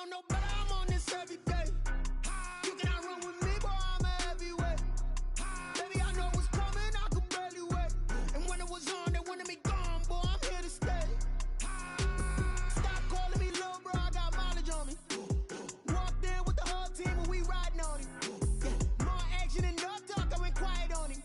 know no better, I'm on this every day. You cannot run with me, boy, I'm a heavyweight. Baby, I know what's coming, I could barely wait. And when it was on, they wanted me gone, boy, I'm here to stay. Stop calling me little bro, I got mileage on me. Walked in with the whole team and we riding on him. Yeah, more action than no talk, I went quiet on him.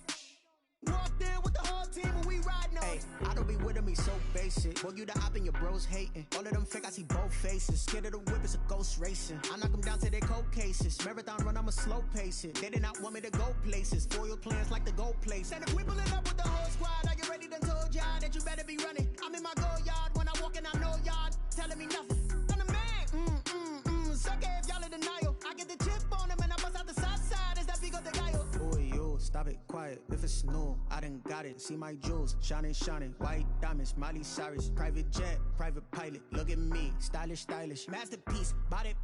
Walked in with the whole team and we riding on him. I don't be with him, he's so basic. Boy, you the op and your bros hating. All of them fake, I see both faces. Scared of the whip, it's a ghost racing. I knock them down to their cold cases. Marathon run, I'ma slow pace it. They did not want me to go places. Foil plans like the go place. And if we pulling up with the whole squad, are you ready? Done told y'all that you better be running. I'm in my go yard when I walk in, I know y'all telling me nothing. I'm the man, suck it if y'all in denial. I get the chip on him and I bust out the south side. Is that Pico de Gallo? Boy, you, stop it, quiet. If it's new, I done got it. See my jewels, shining, shining. White diamonds, Miley Cyrus. Private jet, private pilot. Look at me, stylish, stylish. Masterpiece, body,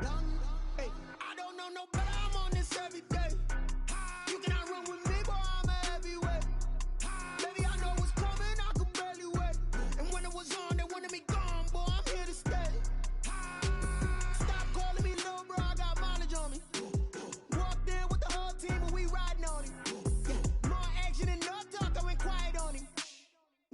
done. Hey, I don't know no better, I'm on this every day. You cannot run with me, boy, I'm a heavyweight. Baby, I know what's coming, I could barely wait. And when it was on, they wanted me gone, boy, I'm here to stay. Stop calling me little bro, I got mileage on me. Walked in with the whole team and we riding on him. Yeah, more action than no talk, I went quiet on him.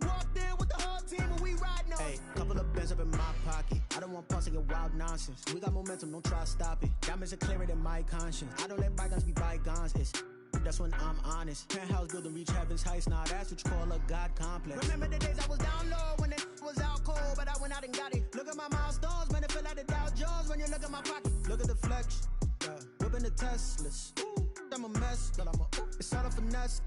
Walked in with the whole team and we riding on him. Couple of bands up in my pocket. I don't want pause to get wild nonsense. We got momentum, don't try to stop it. Diamonds are clearer than my conscience. I don't let bygones be bygones. That's when I'm honest. Penthouse building reach heaven's heights. Now that's what you call a God complex. Remember the days I was down low when it was out cold, but I went out and got it. Look at my milestones, man, it feel like the Dow Jones when you look at my pocket. Look at the flex, whipping the Teslas. I'm a mess, but it's all a finesse.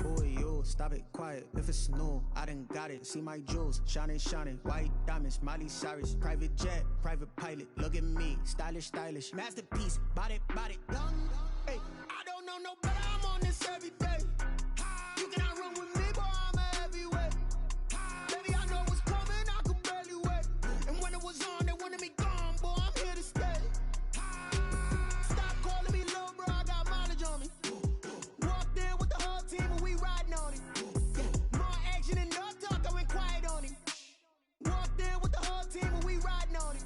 Boy, you, stop it, quiet. If it's new, I done got it. See my jewels, shining, shining. White diamonds, Miley Cyrus. Private jet, private pilot. Look at me, stylish, stylish. Masterpiece, body, done. Hey, I don't know no better, I'm on this every day. You cannot run with me, boy, I'm a heavyweight. Baby, I know what's coming, I could barely wait. And when it was on, they wanted me gone, boy, I'm here to stay. Stop calling me little bro, I got mileage on me. Walked in with the whole team and we riding on him. Yeah, more action than no talk, I went quiet on him. Walked in with the whole team and we riding on him.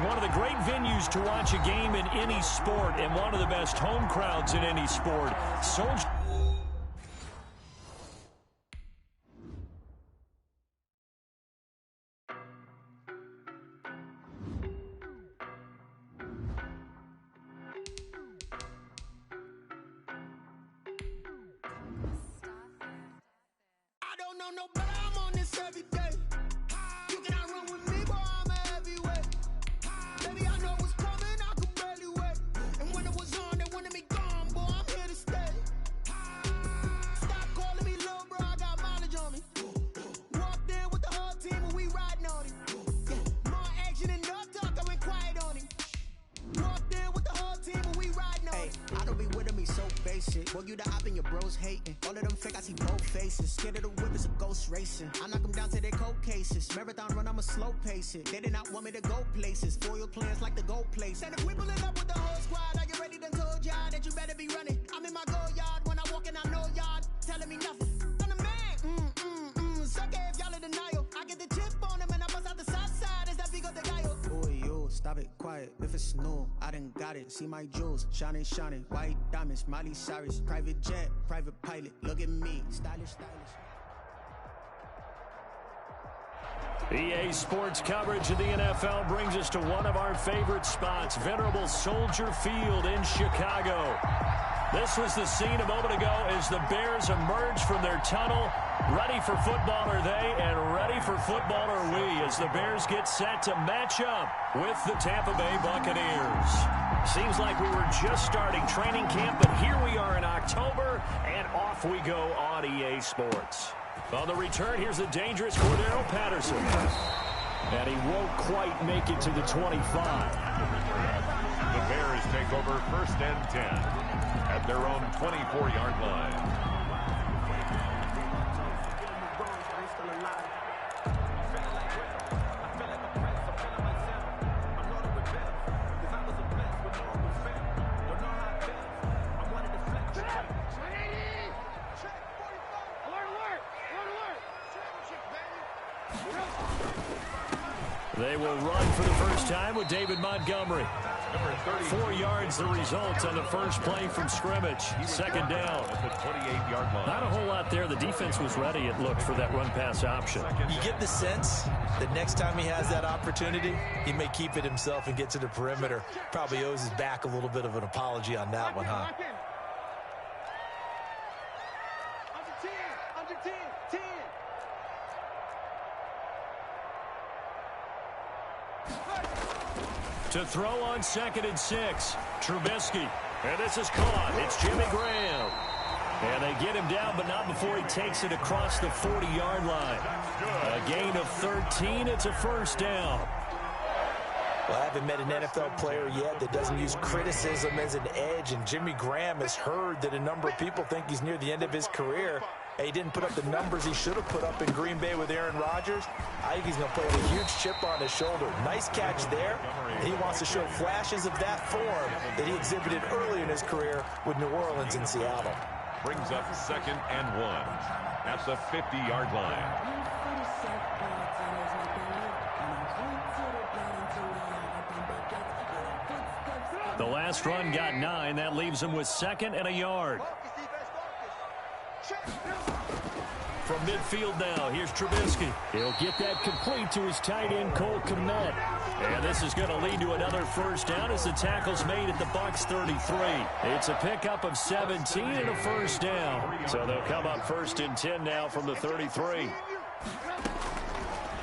one of the great venues to watch a game in any sport and one of the best home crowds in any sport. Soldier. I don't know no better, I'm on this every day. You cannot run with me, boy, I'm a heavyweight. Baby, I know what's coming, I could barely wait. And when it was on, they wanted me gone, boy, I'm here to stay. Stop calling me little bro, I got mileage on me. Walked in with the whole team and we riding on him. Yeah, more action and no talk, I went quiet on him. Walked in with the whole team and we riding on him. I don't be with me so basic. Boy, you the op and your bros hating. All of them fake, I see both faces. Scared of the whip, it's a ghost racing. I knock them down to their cold cases. Marathon run, I'ma slow pace it. They did not want me to go places. Foil plans like the go place. And if we pulling up with the whole squad, are you ready? Done told y'all that you better be running. I'm in my go yard. When I walk in, I know y'all telling me nothing. I'm the man. Suck it if y'all in denial. I get the chip on them and I bust out the south side. It's that Vigo de Gallo. Boy, yo, stop it, quiet. If it's new, I done got it. See my jewels, shining, shining. White diamonds, Miley Cyrus. Private jet, private pilot. Look at me, stylish, stylish. EA Sports coverage of the NFL brings us to one of our favorite spots, venerable Soldier Field in Chicago. This was the scene a moment ago as the Bears emerged from their tunnel. Ready for football are they, and ready for football are we, as the Bears get set to match up with the Tampa Bay Buccaneers. Seems like we were just starting training camp, but here we are in October, and off we go on EA Sports. On the return, here's the dangerous Cordero Patterson. And he won't quite make it to the 25. The Bears take over 1st and 10 at their own 24-yard line. They will run for the first time with David Montgomery. 4 yards the result on the first play from scrimmage. Second down. At the 28-yard line. Not a whole lot there. The defense was ready, it looked, for that run-pass option. You get the sense that next time he has that opportunity, he may keep it himself and get to the perimeter. Probably owes his back a little bit of an apology on that one, huh? To throw on 2nd and 6, Trubisky. And this is caught. It's Jimmy Graham. And they get him down, but not before he takes it across the 40-yard line. A gain of 13. It's a first down. Well, I haven't met an NFL player yet that doesn't use criticism as an edge, and Jimmy Graham has heard that a number of people think he's near the end of his career. He didn't put up the numbers he should have put up in Green Bay with Aaron Rodgers. I think he's going to play with a huge chip on his shoulder. Nice catch there. He wants to show flashes of that form that he exhibited early in his career with New Orleans and Seattle. Brings up 2nd and 1 at the 50-yard line. The last run got 9. That leaves him with 2nd and a yard. From midfield now, here's Trubisky. He'll get that complete to his tight end, Cole Kmet. And this is going to lead to another first down as the tackle's made at the Bucs 33. It's a pickup of 17 and a first down. So they'll come up 1st and 10 now from the 33.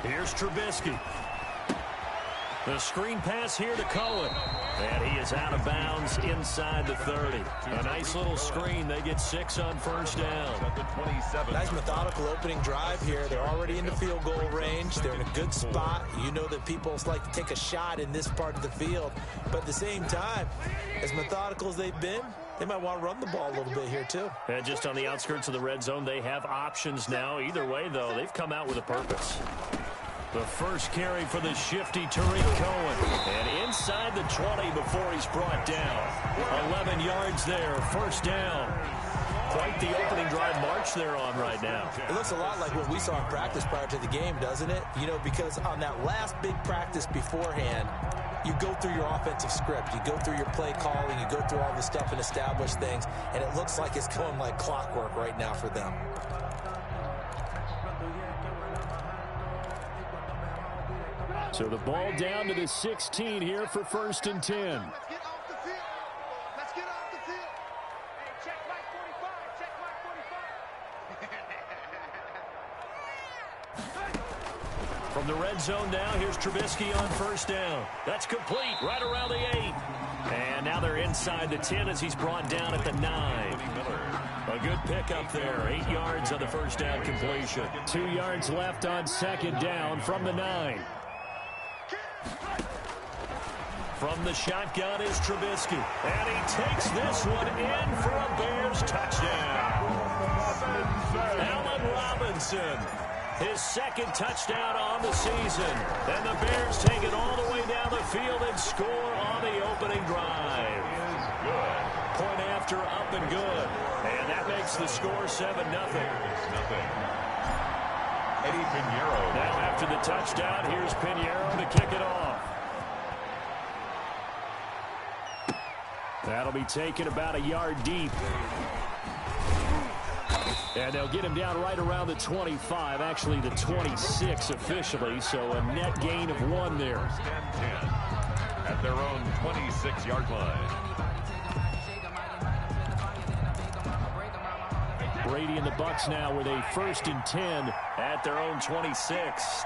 Here's Trubisky. The screen pass here to Cohen. And he is out of bounds inside the 30. A nice little screen. They get 6 on first down. At the 27. Nice methodical opening drive here. They're already in the field goal range. They're in a good spot. You know that people like to take a shot in this part of the field. But at the same time, as methodical as they've been, they might want to run the ball a little bit here, too. And just on the outskirts of the red zone, they have options now. Either way, though, they've come out with a purpose. The first carry for the shifty Tariq Cohen. And inside the 20 before he's brought down. 11 yards there, first down. Quite the opening drive march they're on right now. It looks a lot like what we saw in practice prior to the game, doesn't it? You know, because on that last big practice beforehand, you go through your offensive script. You go through your play calling. You go through all the stuff and establish things, and it looks like it's going like clockwork right now for them. So the ball down to the 16 here for 1st and 10. Let's get off the field. Let's get off the field. Hey, check Mike 45. Check Mike 45. From the red zone now, here's Trubisky on 1st down. That's complete right around the 8. And now they're inside the 10 as he's brought down at the 9. A good pickup there. 8 yards on the 1st down completion. 2 yards left on 2nd down from the 9. From the shotgun is Trubisky. And he takes this one in for a Bears touchdown. Allen Robinson, his 2nd touchdown on the season. And the Bears take it all the way down the field and score on the opening drive. Point after, up and good. And that makes the score 7-0. Eddie Pinheiro. Now after the touchdown, here's Pinheiro to kick it off. That'll be taken about a yard deep. And they'll get him down right around the 25, actually the 26 officially, so a net gain of 1 there. 10 at their own 26-yard line. Brady and the Bucs now with a 1st and 10 at their own 26.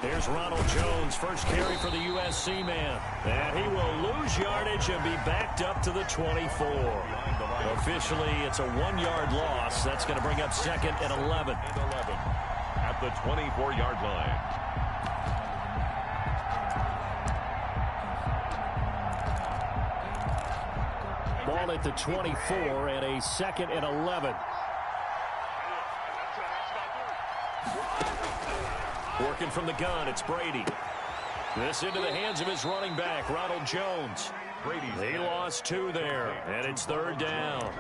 Here's Ronald Jones, first carry for the USC man. And he will lose yardage and be backed up to the 24. Officially, it's a 1-yard loss. That's going to bring up 2nd and 11. At the 24-yard line. Ball at the 24 and a 2nd and 11. Working from the gun, it's Brady. This into the hands of his running back, Ronald Jones. He lost 2 there, and it's 3rd down.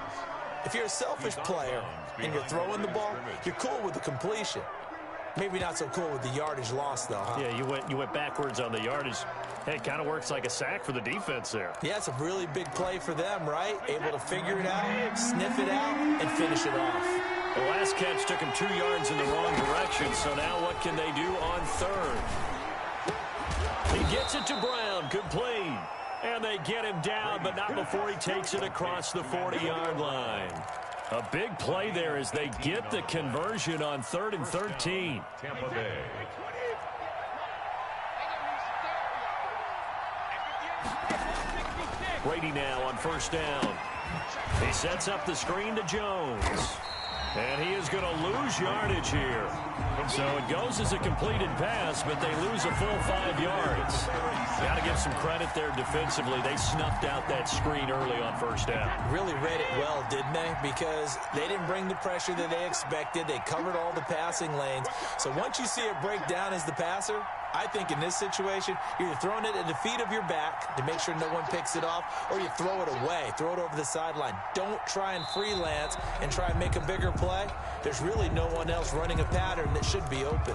If you're a selfish player and you're throwing the ball, you're cool with the completion. Maybe not so cool with the yardage loss, though, huh? Yeah, you went backwards on the yardage. Hey, it kind of works like a sack for the defense there. Yeah, it's a really big play for them, right? Able to figure it out, sniff it out, and finish it off. The last catch took him 2 yards in the wrong direction, so now what can they do on 3rd? He gets it to Brown, complete. And they get him down, but not before he takes it across the 40-yard line. A big play there as they get the conversion on 3rd and 13. Tampa Bay. Brady now on 1st down. He sets up the screen to Jones. And he is going to lose yardage here. So it goes as a completed pass, but they lose a full 5 yards. Got to give some credit there defensively. They snuffed out that screen early on 1st down. Really read it well, didn't they? Because they didn't bring the pressure that they expected. They covered all the passing lanes. So once you see it break down as the passer, I think in this situation, you're throwing it at the feet of your back to make sure no one picks it off, or you throw it away, throw it over the sideline. Don't try and freelance and try and make a bigger play. There's really no one else running a pattern that should be open.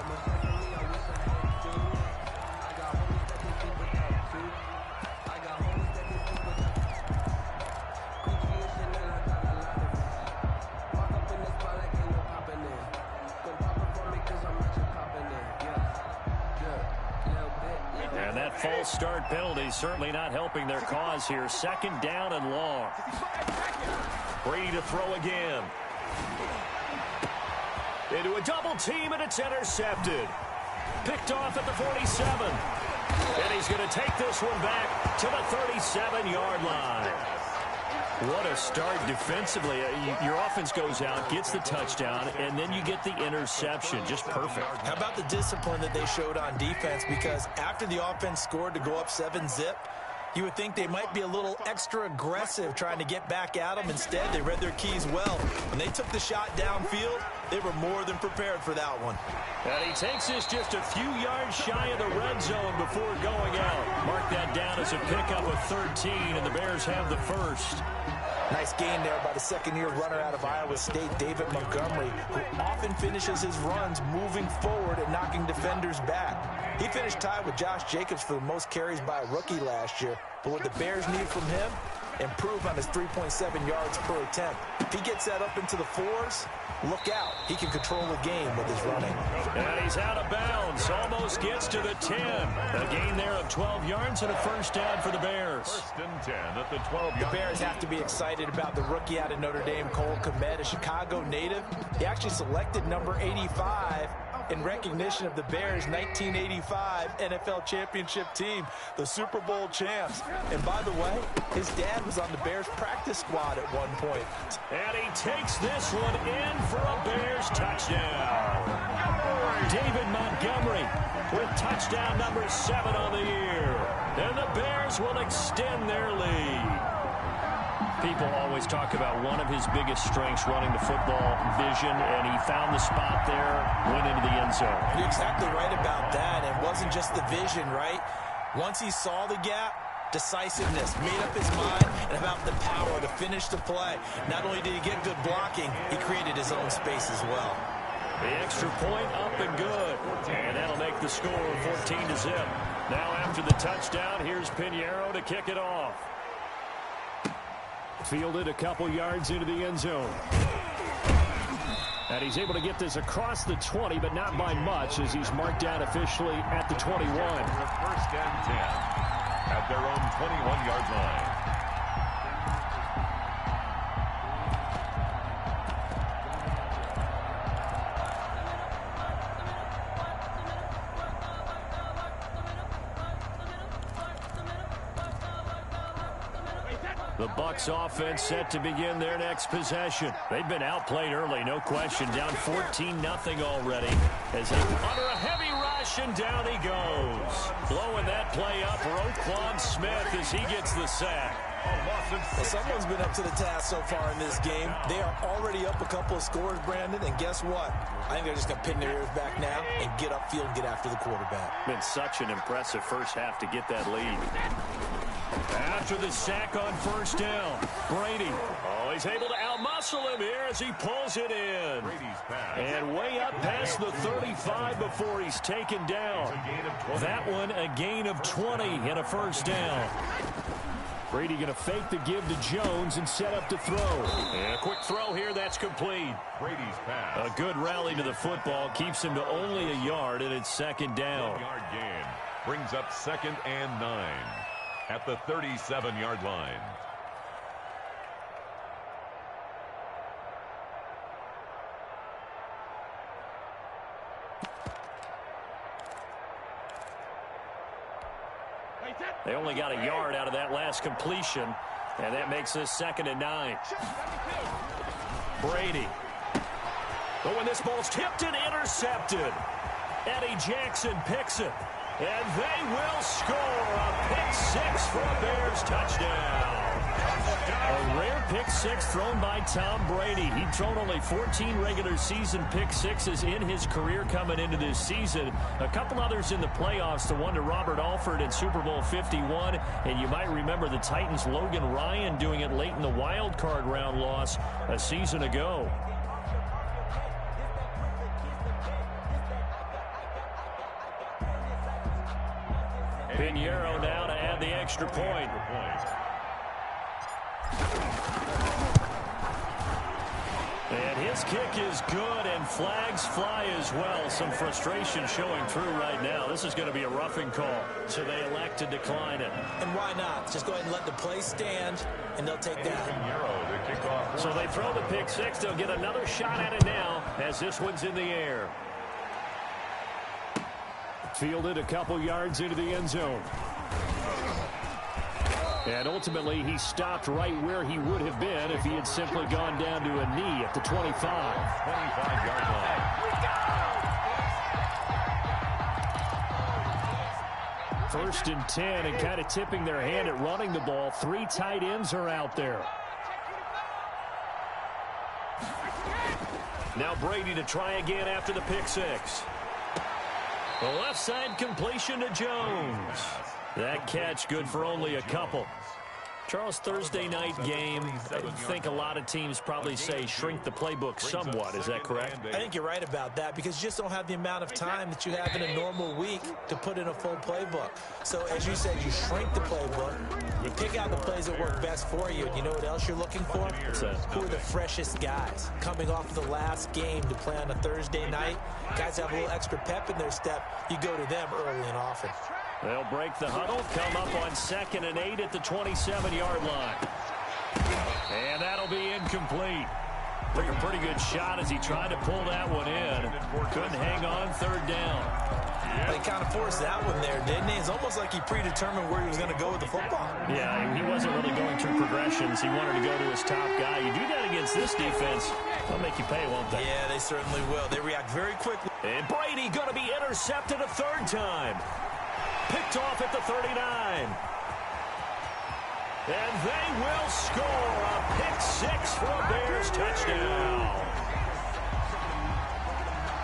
And that false start penalty certainly not helping their cause here. 2nd down and long. Brady to throw again. Into a double team, and it's intercepted. Picked off at the 47. And he's going to take this one back to the 37-yard line. What a start defensively. Your offense goes out, gets the touchdown, and then you get the interception. Just perfect. How about the discipline that they showed on defense? Because after the offense scored to go up 7-zip, you would think they might be a little extra aggressive trying to get back at them. Instead, they read their keys well. When they took the shot downfield, They were more than prepared for that one. And he takes this just a few yards shy of the red zone before going out. Mark that down as a pickup of 13, and the Bears have the first. Nice gain there by the second-year runner out of Iowa State, David Montgomery, who often finishes his runs moving forward and knocking defenders back. He finished tied with Josh Jacobs for the most carries by a rookie last year. But what the Bears need from him, improve on his 3.7 yards per attempt. If he gets that up into the fours, look out. He can control the game with his running. And he's out of bounds. Almost gets to the 10. A gain there of 12 yards and a first down for the Bears. First and 10 at the 12-yard. The Bears have to be excited about the rookie out of Notre Dame, Cole Kmet, a Chicago native. He actually selected number 85 in recognition of the Bears' 1985 NFL championship team, the Super Bowl champs. And by the way, his dad was on the Bears practice squad at one point. And he takes this one in for a Bears touchdown. David Montgomery with touchdown number 7 on the year. And the Bears will extend their lead. People always talk about one of his biggest strengths, running the football, vision, and he found the spot there, went into the end zone. You're exactly right about that. It wasn't just the vision, right? Once he saw the gap, decisiveness, made up his mind, and about the power to finish the play. Not only did he get good blocking, he created his own space as well. The extra point up and good. And that'll make the score 14-0. Now after the touchdown, here's Pinheiro to kick it off. Fielded a couple yards into the end zone. And he's able to get this across the 20, but not by much, as he's marked down officially at the 21. First and 10 at their own 21-yard line. The Bucs offense set to begin their next possession. They've been outplayed early, no question. Down 14-0 already. As they under a heavy rush, and down he goes. Blowing that play up, Roquan Smith as he gets the sack. Well, someone's been up to the task so far in this game. They are already up a couple of scores, Brandon, and guess what? I think they're just going to pin their ears back now and get upfield and get after the quarterback. Been such an impressive first half to get that lead. After the sack on first down, Brady. Oh, he's able to outmuscle him here as he pulls it in. And way up past the 35 before he's taken down. That one a gain of 20 and a first down. Brady going to fake the give to Jones and set up to throw. And a quick throw here, that's complete. Brady's pass. A good rally to the football keeps him to only a yard, and it's second down. 1-yard gain brings up 2nd and 9 at the 37-yard line. They only got a yard out of that last completion, and that makes this 2nd and 9. Brady. But when this ball's tipped and intercepted, Eddie Jackson picks it, and they will score a pick 6 for a Bears touchdown. A rare pick 6 thrown by Tom Brady. He'd thrown only 14 regular season pick 6s in his career coming into this season. A couple others in the playoffs, the one to Robert Alford in Super Bowl 51. And you might remember the Titans' Logan Ryan doing it late in the wild card round loss a season ago. Pinheiro now to add the extra point. And his kick is good, and flags fly as well. Some frustration showing through right now. This is going to be a roughing call, so they elect to decline it. And why not? Just go ahead and let the play stand, and they'll take that. So they throw the pick 6. They'll get another shot at it now as this one's in the air. Fielded a couple yards into the end zone. And ultimately, he stopped right where he would have been if he had simply gone down to a knee at the 25. 25-yard line. 1st and 10, and kind of tipping their hand at running the ball. 3 tight ends are out there. Now Brady to try again after the pick six. The left side completion to Jones. That catch good for only a couple. Charles, Thursday night game, I think a lot of teams probably say shrink the playbook somewhat. Is that correct? I think you're right about that because you just don't have the amount of time that you have in a normal week to put in a full playbook. So, as you said, you shrink the playbook. You pick out the plays that work best for you. And you know what else you're looking for? Who are the freshest guys? Coming off the last game to play on a Thursday night, guys have a little extra pep in their step. You go to them early and often. They'll break the huddle, come up on 2nd and 8 at the 27-yard line. And that'll be incomplete. Took a pretty good shot as he tried to pull that one in. Couldn't hang on 3rd down. But he kind of forced that one there, didn't he? It's almost like he predetermined where he was going to go with the football. Yeah, he wasn't really going through progressions. He wanted to go to his top guy. You do that against this defense, they'll make you pay, won't they? Yeah, they certainly will. They react very quickly. And Brady going to be intercepted a 3rd time. Picked off at the 39. And they will score a pick six for a Bears touchdown.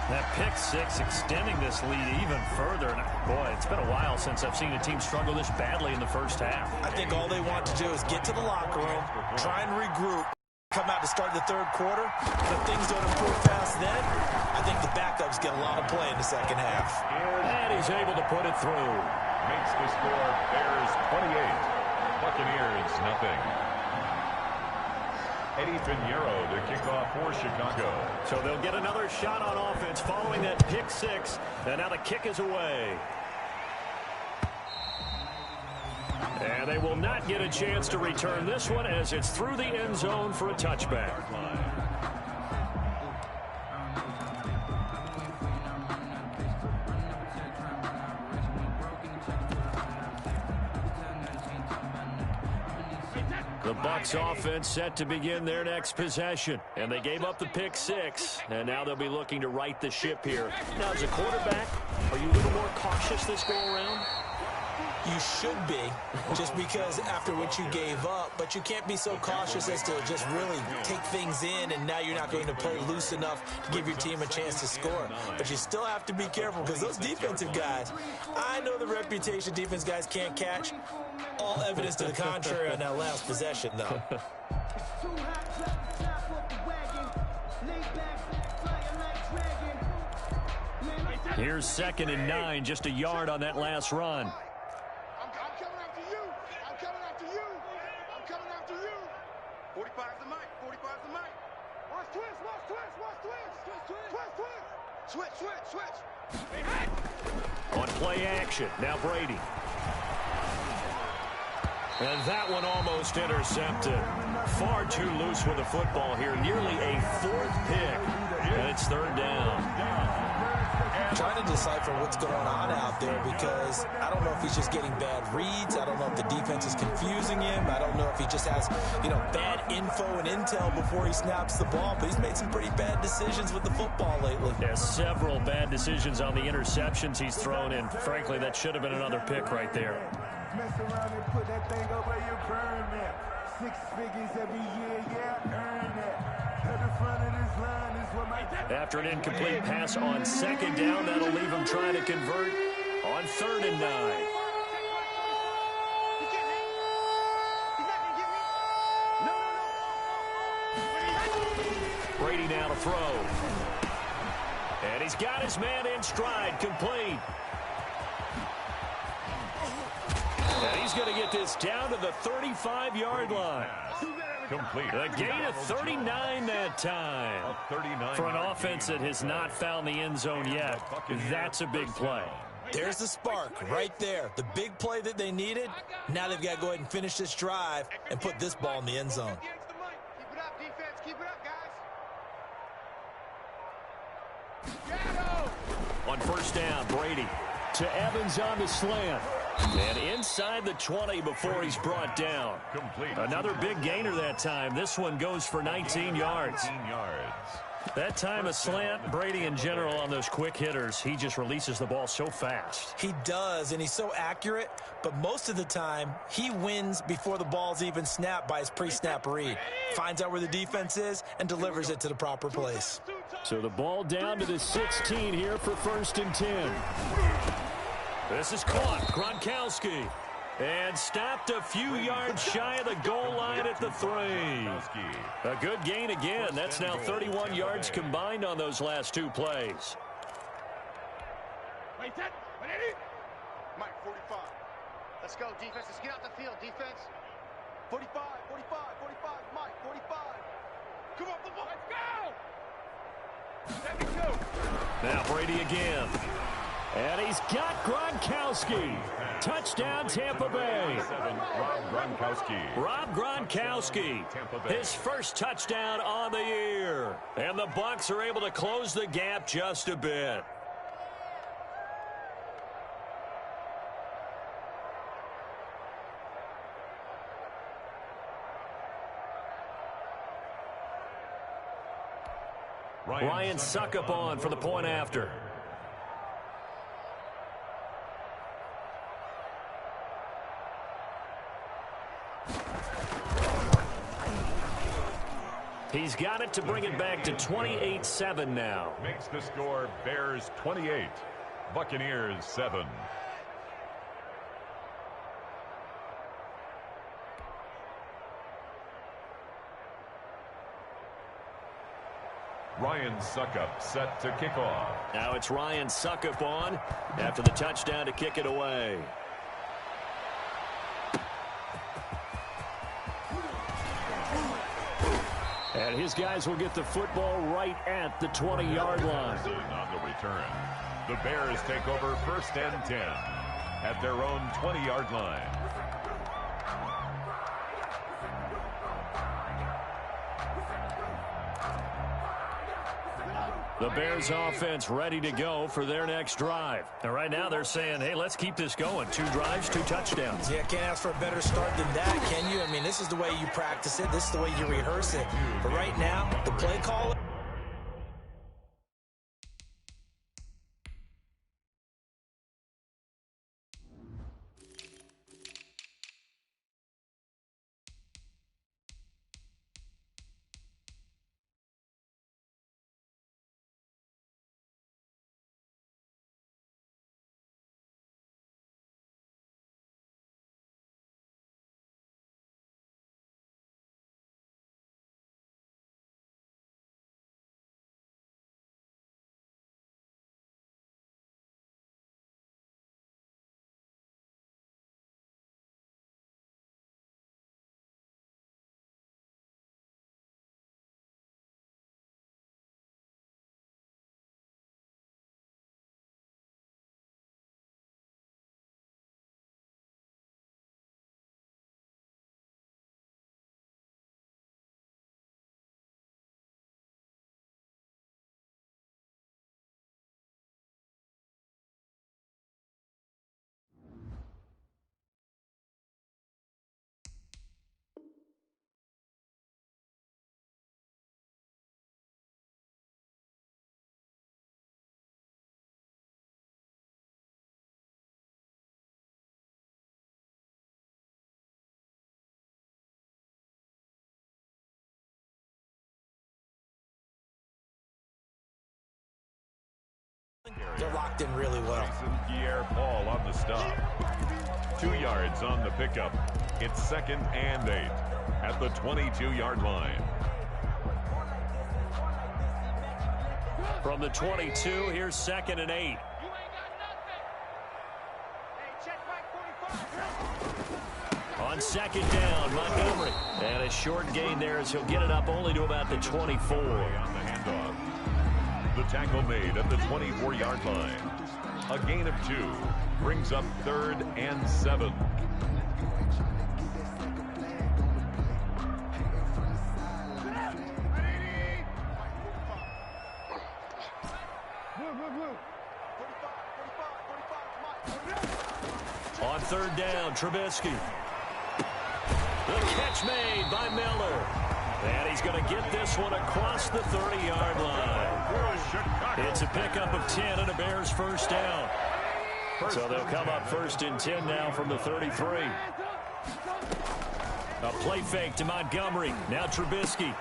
That pick six extending this lead even further. And boy, it's been a while since I've seen a team struggle this badly in the first half. I think all they want to do is get to the locker room, try and regroup, come out to start the 3rd quarter. But if things don't improve fast then, I think the backups get a lot of play in the 2nd half. And he's able to put it through. Makes the score Bears 28, Buccaneers nothing. Eddie Pinheiro to kick off for Chicago. So they'll get another shot on offense following that pick six. And now the kick is away. And they will not get a chance to return this one as it's through the end zone for a touchback. The Bucs offense set to begin their next possession. And they gave up the pick six. And now they'll be looking to right the ship here. Now, as a quarterback, are you a little more cautious this go around? You should be, just because after what you gave up, but you can't be so cautious as to just really take things in, and now you're not going to play loose enough to give your team a chance to score. But you still have to be careful because those defensive guys, I know the reputation defense guys can't catch. All evidence to the contrary on that last possession, though. Here's 2nd and 9, just a yard on that last run. I'm coming after you. 45's the mic. Watch twist. On play action, now Brady. And that one almost intercepted. Far too loose with the football here. Nearly a 4th pick. And it's 3rd down. Trying to decipher what's going on out there because I don't know if he's just getting bad reads. I don't know if the defense is confusing him. I don't know if he just has, bad info and intel before he snaps the ball. But he's made some pretty bad decisions with the football lately. Yeah, several bad decisions on the interceptions he's thrown in. Frankly, that should have been another pick right there. Mess around and put that thing up where you burn that. 6 figures every year, yeah, earn that. At the front of this line is what my... After an incomplete pass on 2nd down, that'll leave him trying to convert on 3rd and 9. Brady now to throw. And he's got his man in stride, complete. And he's going to get this down to the 35-yard line. Complete. A gain of 39 that time. For an offense that has not found the end zone yet, that's a big play. There's the spark right there. The big play that they needed. Now they've got to go ahead and finish this drive and put this ball in the end zone. Keep it up, defense. Keep it up, guys. On 1st down, Brady to Evans on the slant. And inside the 20 before he's brought down. Another big gainer that time. This one goes for 19 yards. That time a slant. Brady in general on those quick hitters, he just releases the ball so fast. He does, and he's so accurate, but most of the time he wins before the ball's even snapped by his pre-snap read. Finds out where the defense is and delivers it to the proper place. So the ball down to the 16 here for 1st and 10. This is caught. Gronkowski. And stopped a few yards shy of the goal line at the 3. A good gain again. That's now 31 yards combined on those last 2 plays. Mike, 45. Let's go, defense. Let's get out the field, defense. 45, 45, 45. Mike, 45. Come on, the ball. Let's go. 72. Now Brady again. And he's got Gronkowski. Touchdown, Tampa Bay. Rob Gronkowski. His first touchdown on the year. And the Bucs are able to close the gap just a bit. Ryan Suckup on for the point after. He's got it to bring it back to 28-7 now. Makes the score Bears 28, Buccaneers 7. Ryan Suckup set to kick off. Now it's Ryan Suckup on after the touchdown to kick it away. And his guys will get the football right at the 20-yard line. On the return, the Bears take over 1st and 10 at their own 20-yard line. The Bears offense ready to go for their next drive. And right now they're saying, hey, let's keep this going. 2 drives, 2 touchdowns. Yeah, can't ask for a better start than that, can you? I mean, this is the way you practice it. This is the way you rehearse it. But right now, the play caller. They're locked in really well. Pierre-Paul on the stop. 2 yards on the pickup. It's 2nd and 8 at the 22-yard line. From the 22, here's 2nd and 8. On 2nd down, Montgomery. And a short gain there as he'll get it up only to about the 24. On the handoff. The tackle made at the 24-yard line. A gain of 2 brings up 3rd and 7. On 3rd down, Trubisky. The catch made by Miller. And he's going to get this one across the 30-yard line. It's a pickup of 10 and a Bears first down. So they'll come up 1st and 10 now from the 33. A play fake to Montgomery. Now Trubisky.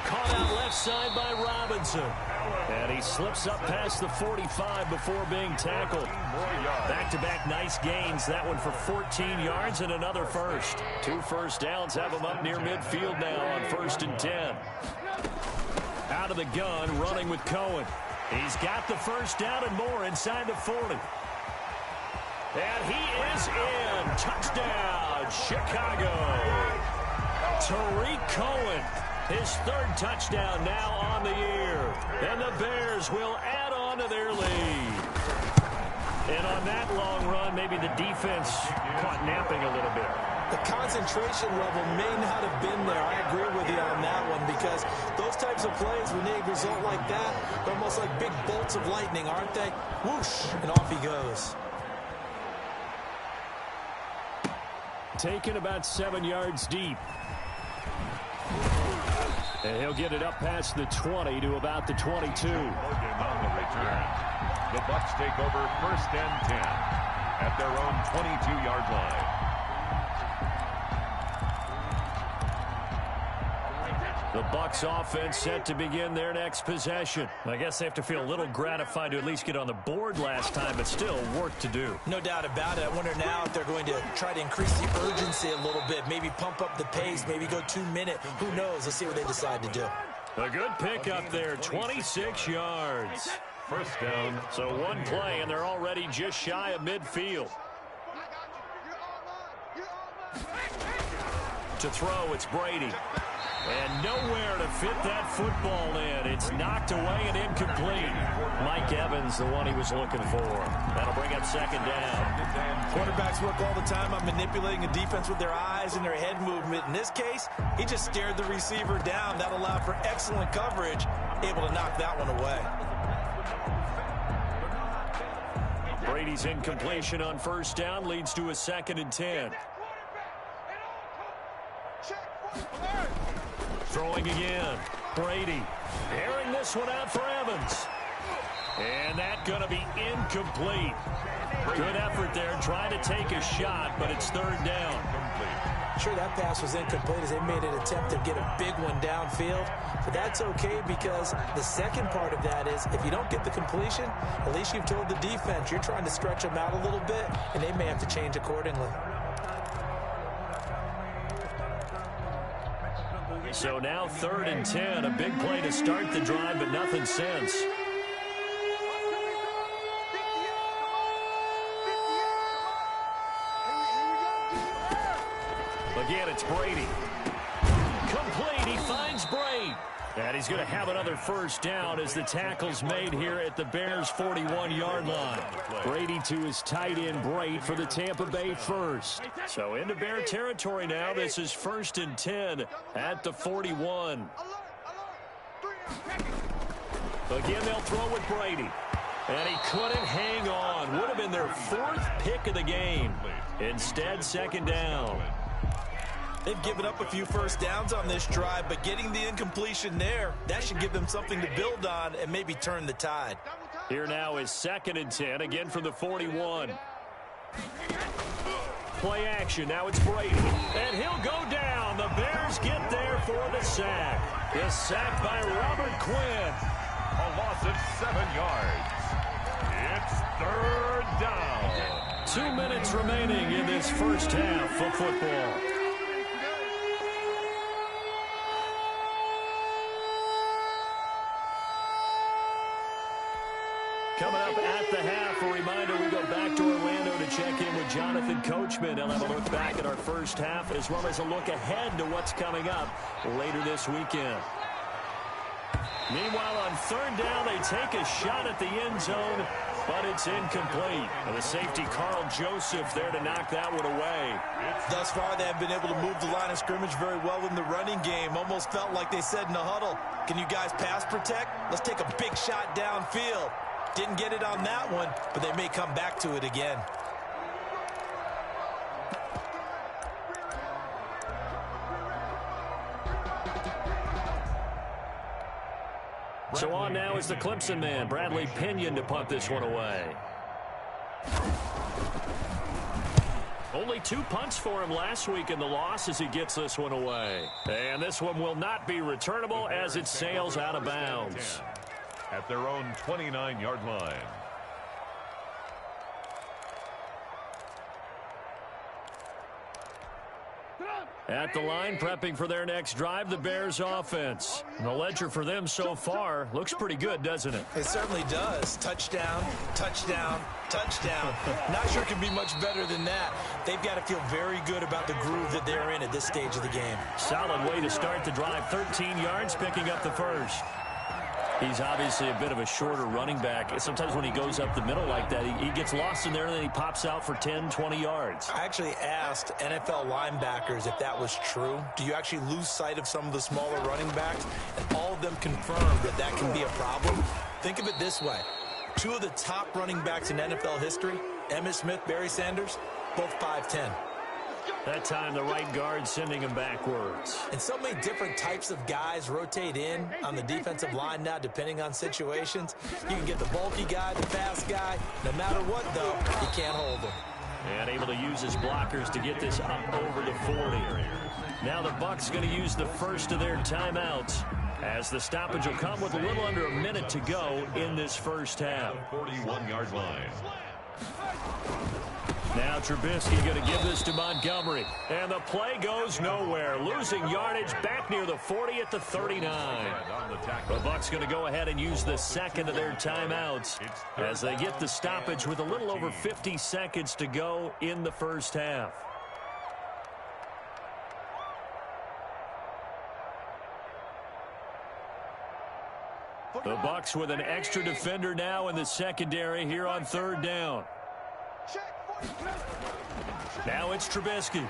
Caught out left. left side by Robinson. And he slips up past the 45 before being tackled. Back-to-back nice gains. That one for 14 yards and another first. 2 first downs have him up near midfield now on 1st and 10. Out of the gun, running with Cohen. He's got the first down and more inside the 40. And he is in. Touchdown, Chicago. Tariq Cohen, his 3rd touchdown now on the year. And the Bears will add on to their lead. And on that long run, maybe the defense caught napping a little bit. The concentration level may not have been there. I agree with you on that one, because those types of plays, when they result like that, they're almost like big bolts of lightning, aren't they? Whoosh, and off he goes. Taken about 7 yards deep. And he'll get it up past the 20 to about the 22. On the return. The Bucs take over 1st and 10 at their own 22-yard line. The Bucs offense set to begin their next possession. I guess they have to feel a little gratified to at least get on the board last time, but still work to do. No doubt about it. I wonder now if they're going to try to increase the urgency a little bit, maybe pump up the pace, maybe go 2-minute. Who knows? Let's see what they decide to do. A good pick up there, 26 yards. First down. So one play, and they're already just shy of midfield. To throw, it's Brady. And nowhere to fit that football in. It's knocked away and incomplete. Mike Evans, the one he was looking for. That'll bring up 2nd down. Quarterbacks work all the time on manipulating a defense with their eyes and their head movement. In this case, he just stared the receiver down. That allowed for excellent coverage, able to knock that one away. Brady's incompletion on 1st down leads to a 2nd and 10. Throwing again. Brady airing this one out for Evans. And that's going to be incomplete. Good effort there trying to take a shot, but it's 3rd down. Sure, that pass was incomplete as they made an attempt to get a big one downfield. But that's okay, because the second part of that is if you don't get the completion, at least you've told the defense you're trying to stretch them out a little bit, and they may have to change accordingly. So now 3rd and 10, a big play to start the drive, but nothing since. Again, it's Brady. Complete, he finds Brady. And he's going to have another first down as the tackle's made here at the Bears' 41-yard line. Brady to his tight end, Brate, for the Tampa Bay first. So into Bear territory now. This is 1st and 10 at the 41. Again, they'll throw with Brady. And he couldn't hang on. Would have been their 4th pick of the game. Instead, 2nd down. They've given up a few first downs on this drive, but getting the incompletion there, that should give them something to build on and maybe turn the tide. Here now is 2nd and 10, again from the 41. Play action, now it's Brady. And he'll go down. The Bears get there for the sack. The sack by Robert Quinn. A loss of 7 yards. It's 3rd down. 2 minutes remaining in this first half of football. Coming up at the half, a reminder, we go back to Orlando to check in with Jonathan Coachman. He'll have a look back at our first half as well as a look ahead to what's coming up later this weekend. Meanwhile, on 3rd down, they take a shot at the end zone, but it's incomplete. And the safety, Carl Joseph, there to knock that one away. Thus far, they have been able to move the line of scrimmage very well in the running game. Almost felt like they said in the huddle, can you guys pass protect? Let's take a big shot downfield. Didn't get it on that one, but they may come back to it again. So on now is the Clemson man, Bradley Pinion, to punt this one away. Only 2 punts for him last week in the loss as he gets this one away. And this one will not be returnable as it sails out of bounds. At their own 29-yard line. At the line, prepping for their next drive, the Bears offense. And the ledger for them so far looks pretty good, doesn't it? It certainly does. Touchdown, touchdown, touchdown. Not sure it can be much better than that. They've got to feel very good about the groove that they're in at this stage of the game. Solid way to start the drive. 13 yards, picking up the first. He's obviously a bit of a shorter running back. Sometimes when he goes up the middle like that, he gets lost in there, and then he pops out for 10, 20 yards. I actually asked NFL linebackers if that was true. Do you actually lose sight of some of the smaller running backs? And all of them confirmed that that can be a problem. Think of it this way. 2 of the top running backs in NFL history, Emmitt Smith, Barry Sanders, both 5'10". That time, the right guard sending him backwards. And so many different types of guys rotate in on the defensive line now, depending on situations. You can get the bulky guy, the fast guy. No matter what, though, you can't hold him. And able to use his blockers to get this up over the 40. Now the Bucs going to use the first of their timeouts, as the stoppage will come with a little under a minute to go in this first half. 41-yard line. Now Trubisky going to give this to Montgomery. And the play goes nowhere. Losing yardage back near the 40 at the 39. The Bucs going to go ahead and use the second of their timeouts as they get the stoppage with a little over 50 seconds to go in the first half. The Bucs with an extra defender now in the secondary here on third down. Now it's Trubisky.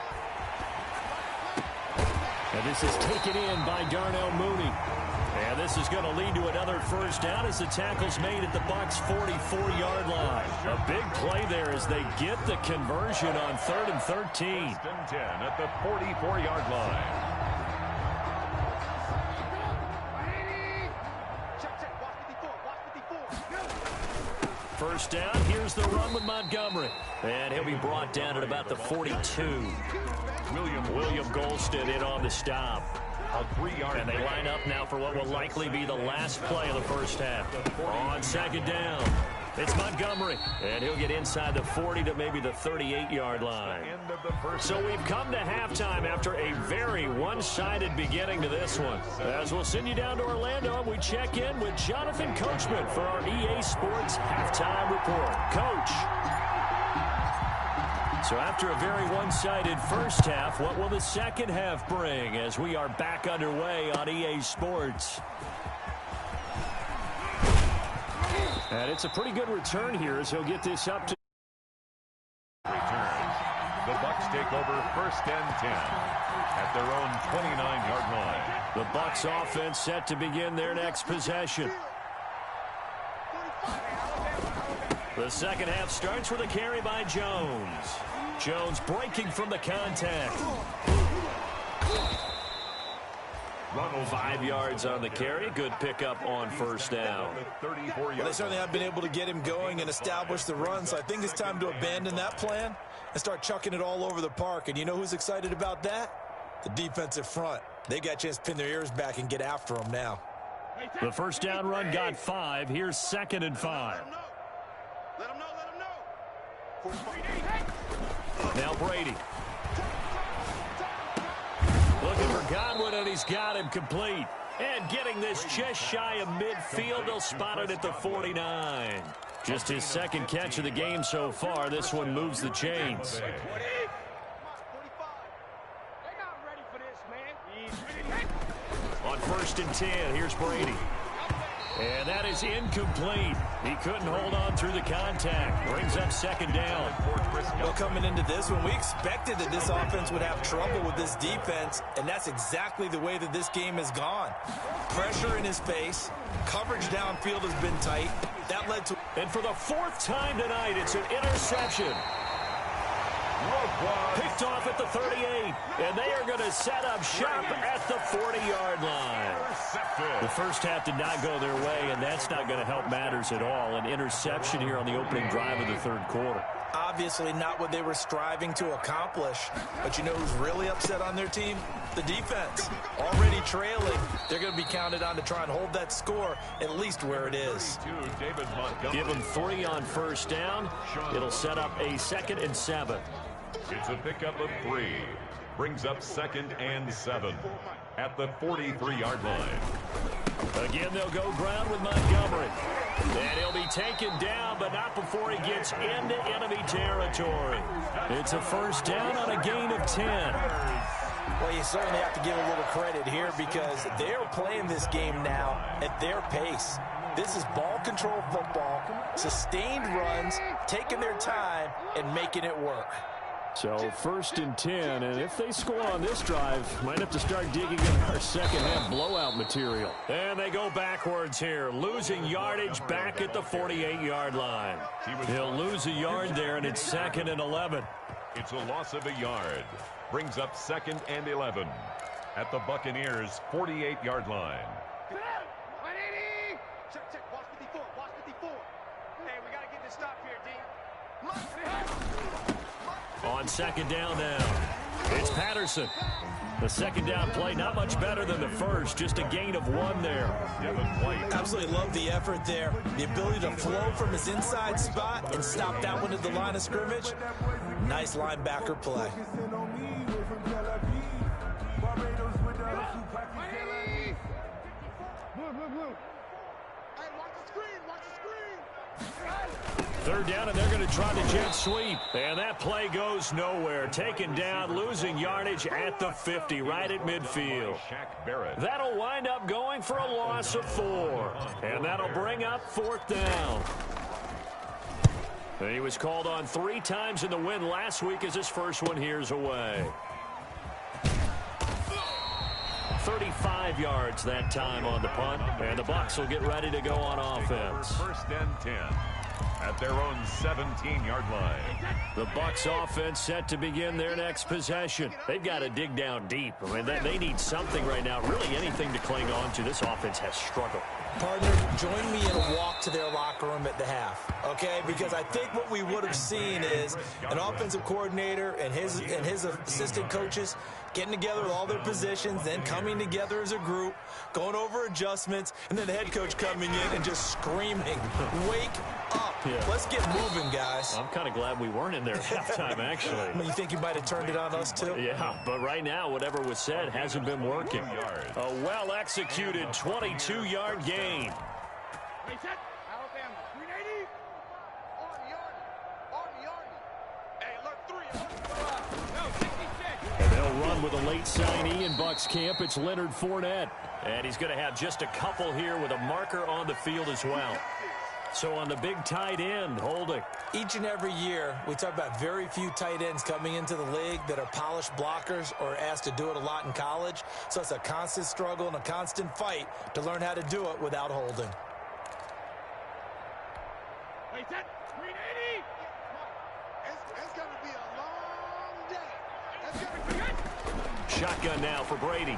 And this is taken in by Darnell Mooney. And this is going to lead to another first down as the tackle's made at the Bucs' 44-yard line. A big play there as they get the conversion on 3rd and 13. 10 at the 44-yard line. First down, here's the run with Montgomery. And he'll be brought down at about the 42. William Golston in on the stop. And they line up now for what will likely be the last play of the first half. On second down, it's Montgomery. And he'll get inside the 40 to maybe the 38-yard line. So we've come to halftime after a very one-sided beginning to this one. As we'll send you down to Orlando, and we check in with Jonathan Coachman for our EA Sports Halftime Report. Coach. So after a very one-sided first half, what will the second half bring as we are back underway on EA Sports? And it's a pretty good return here as he'll get this up to... Return. The Bucs take over 1st and 10 at their own 29-yard line. The Bucs offense set to begin their next possession. The second half starts with a carry by Jones. Jones breaking from the contact. 5 yards on the carry. Good pickup on first down. Well, they certainly have been able to get him going and establish the run, so I think it's time to abandon that plan and start chucking it all over the park. And you know who's excited about that? The defensive front. They got a chance to pin their ears back and get after him now. The first down run got 5. Here's 2nd and 5. Let him know. Now Brady. Looking for Godwin, and he's got him complete. And getting this just shy of midfield, they'll spot it at the 49. Just his second catch of the game so far. This one moves the chains. On 1st and 10, here's Brady. And that is incomplete. He couldn't hold on through the contact. Brings up 2nd down. Well, coming into this one, we expected that this offense would have trouble with this defense, and that's exactly the way that this game has gone. Pressure in his face. Coverage downfield has been tight. That led to... And for the 4th time tonight, it's an interception. Picked off at the 38, and they are going to set up shop at the 40-yard line. The first half did not go their way, and that's not going to help matters at all. An interception here on the opening drive of the 3rd quarter. Obviously not what they were striving to accomplish. But you know who's really upset on their team? The defense. Already trailing. They're going to be counted on to try and hold that score at least where it is. Give them 3 on first down. It'll set up a 2nd and 7. It's a pickup of 3. Brings up 2nd and 7 at the 43-yard line. Again, they'll go ground with Montgomery. And he'll be taken down, but not before he gets into enemy territory. It's a first down on a gain of 10. Well, you certainly have to give a little credit here because they're playing this game now at their pace. This is ball control football, sustained runs, taking their time, and making it work. So 1st and 10, and if they score on this drive, might have to start digging in our second half blowout material. And they go backwards here, losing yardage back at the 48-yard line. He'll lose a yard there, and it's 2nd and 11. It's a loss of a yard. Brings up 2nd and 11 at the Buccaneers' 48-yard line. 180! Check. Watch 54. Hey, we got to get this stop here, D. On 2nd down now, it's Patterson. The 2nd down play, not much better than the first, just a gain of 1 there. Absolutely love the effort there. The ability to flow from his inside spot and stop that one at the line of scrimmage. Nice linebacker play. Third down, and they're going to try the jet sweep. And that play goes nowhere. Taken down, losing yardage at the 50, right at midfield. That'll wind up going for a loss of 4. And that'll bring up 4th down. And he was called on 3 times in the win last week as his first one here's away. 35 yards that time on the punt. And the Bucs will get ready to go on offense. 1st and 10. At their own 17-yard line. The Bucs offense set to begin their next possession. They've got to dig down deep. I mean, they need something right now, really anything to cling on to. This offense has struggled. Partner, join me in a walk to their locker room at the half, okay? Because I think what we would have seen is an offensive coordinator and his assistant coaches getting together with all their positions, then coming together as a group, going over adjustments, and then the head coach coming in and just screaming, wake up. Yeah. Let's get moving, guys. I'm kind of glad we weren't in there at halftime, actually. I mean, you think you might have turned it on us, too? Yeah, but right now, whatever was said hasn't been working. A well-executed 22-yard gain. Reset. Alabama. 380. On the yard. Hey, alert 3. And they'll run with a late signee in Bucs camp. It's Leonard Fournette. And he's going to have just a couple here with a marker on the field as well. So on the big tight end, holding. Each and every year, we talk about very few tight ends coming into the league that are polished blockers or asked to do it a lot in college. So it's a constant struggle and a constant fight to learn how to do it without holding. Wait, that 380. It's going to be a long day. That's going to be good. Shotgun now for Brady.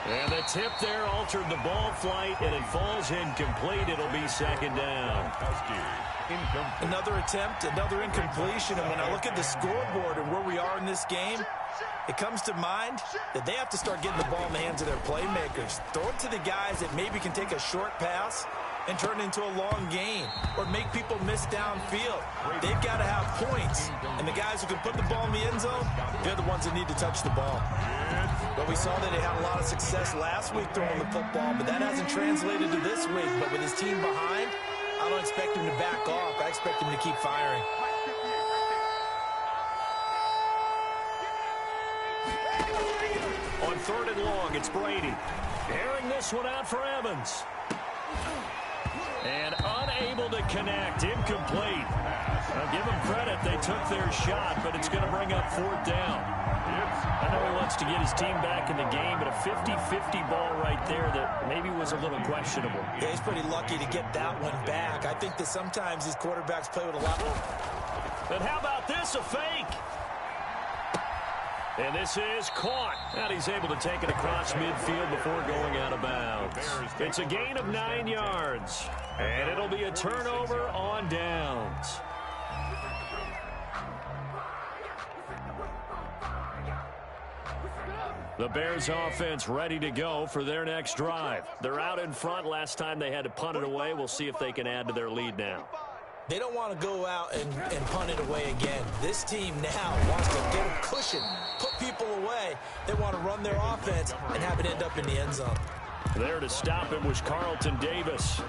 And the tip there altered the ball flight, and it falls incomplete. It'll be 2nd down. Another attempt, another incompletion. And when I look at the scoreboard and where we are in this game, it comes to mind that they have to start getting the ball in the hands of their playmakers. Throw it to the guys that maybe can take a short pass and turn it into a long gain or make people miss downfield. They've got to have points. And the guys who can put the ball in the end zone, they're the ones that need to touch the ball. But we saw that he had a lot of success last week throwing the football, but that hasn't translated to this week. But with his team behind, I don't expect him to back off. I expect him to keep firing. On 3rd and long, it's Brady. Airing this one out for Evans. And unable to connect, incomplete. Now give them credit, they took their shot, but it's going to bring up 4th down. I know he wants to get his team back in the game, but a 50-50 ball right there that maybe was a little questionable. Yeah, he's pretty lucky to get that one back. I think that sometimes these quarterbacks play with a lot more. And how about this, a fake? And this is caught. And he's able to take it across midfield before going out of bounds. It's a gain of 9 yards. And it'll be a turnover on downs. The Bears offense ready to go for their next drive. They're out in front. Last time they had to punt it away. We'll see if they can add to their lead now. They don't want to go out and punt it away again. This team now wants to get a cushion, put people away. They want to run their offense and have it end up in the end zone. There to stop it was Carlton Davis.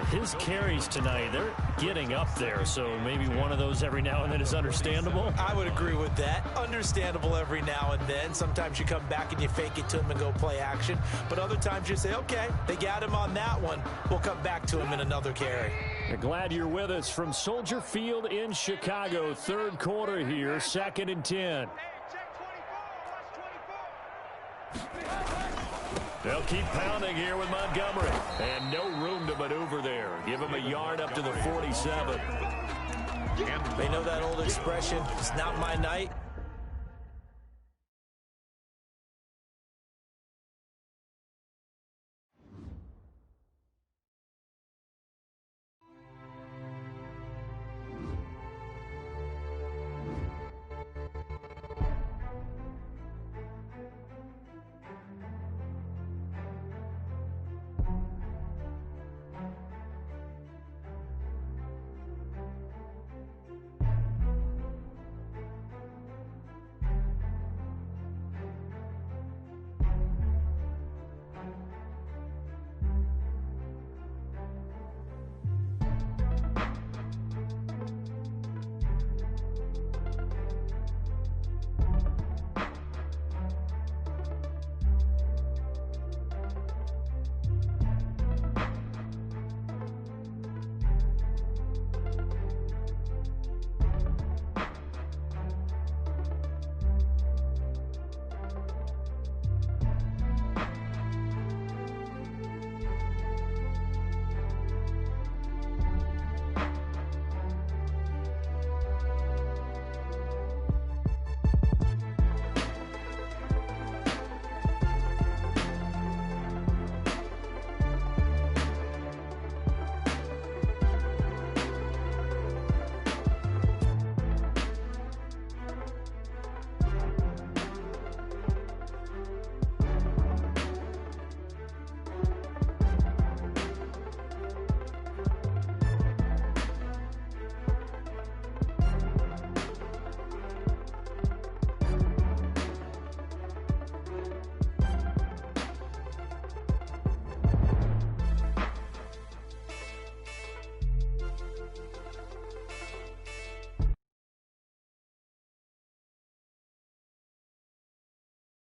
His carries tonight, they're getting up there, so maybe one of those every now and then is understandable. I would agree with that. Understandable every now and then. Sometimes you come back and you fake it to him and go play action. But other times you say, okay, they got him on that one. We'll come back to him in another carry. Glad you're with us from Soldier Field in Chicago. Third quarter here, 2nd and 10. They'll keep pounding here with Montgomery. And no room to maneuver there. Give him a yard up to the 47. They know that old expression, it's not my night,